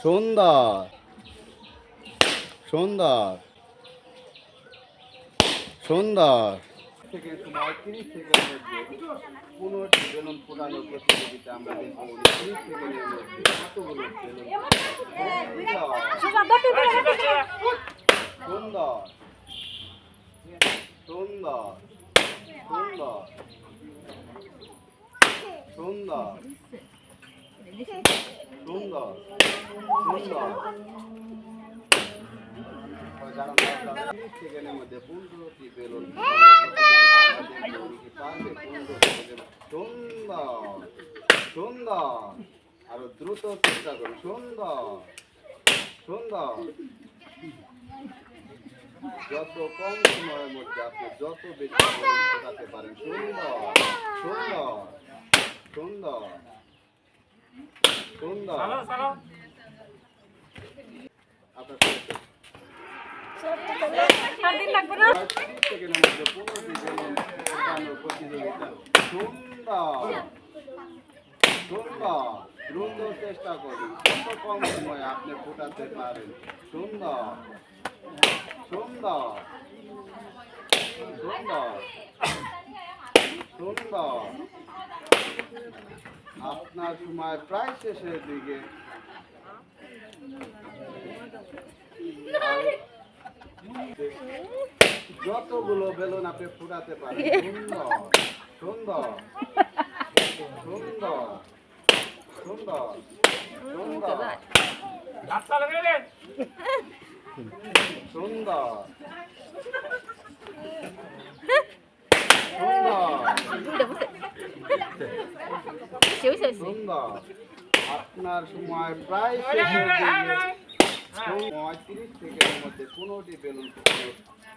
সুন্দর সুন্দর সুন্দর থেকে সময় 30 সেকেন্ডের মধ্যে 15টি বেলুন ফোটানোর প্রতিযোগিতা আমরা দেখব 30 সেকেন্ডের মধ্যে কতগুলো বেলুন সুন্দর সুন্দর সুন্দর সুন্দর সুন্দর সুন্দর সেকেন্ডের মধ্যে 15টি বেলুন সুন্দর সুন্দর আরো দ্রুত চেষ্টা করুন সুন্দর সুন্দর যত কম সময়ের মধ্যে আপনি যত বেশি ফোটাতে পারেন সুন্দর সুন্দর সুন্দর সুন্দর আপনার দ্রুত চেষ্টা করুন কত কম সময় আপনি ফোটাতে পারেন সুন্দর সুন্দর সুন্দর সুন্দর আপনার সময় প্রায় শেষের দিকে যতগুলো বেলুন আপনি ফুটাতে পারেন সুন্দর সুন্দর সুন্দর সুন্দর সুন্দর সুন্দর সুন্দর আপনার সময় প্রায় 30 সেকেন্ডের মধ্যে 15টি বেলুন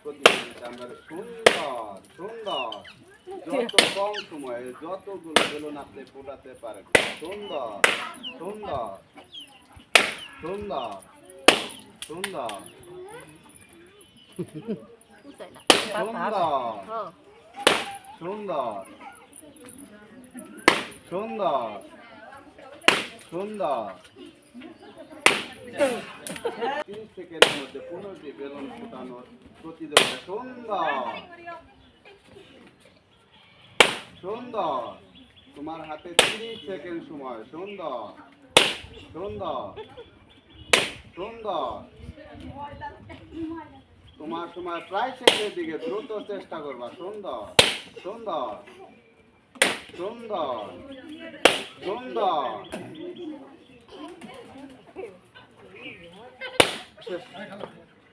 প্রতিযোগিতা আমরা সুন্দর সুন্দর যত কম সময়ে যতগুলো বেলুন আপনি ফোটাতে পারেন সুন্দর সুন্দর সুন্দর সুন্দর সুন্দর সুন্দর সুন্দর 30 সেকেন্ডের মধ্যে 15টি বেলুন ফোটানোর প্রতিযোগিতা সুন্দর সুন্দর তোমার হাতে 30 সেকেন্ড সময় সুন্দর সুন্দর সুন্দর তোমার সময় প্রায় শেষের দিকে দ্রুত চেষ্টা করবা সুন্দর সুন্দর সুন্দর সুন্দর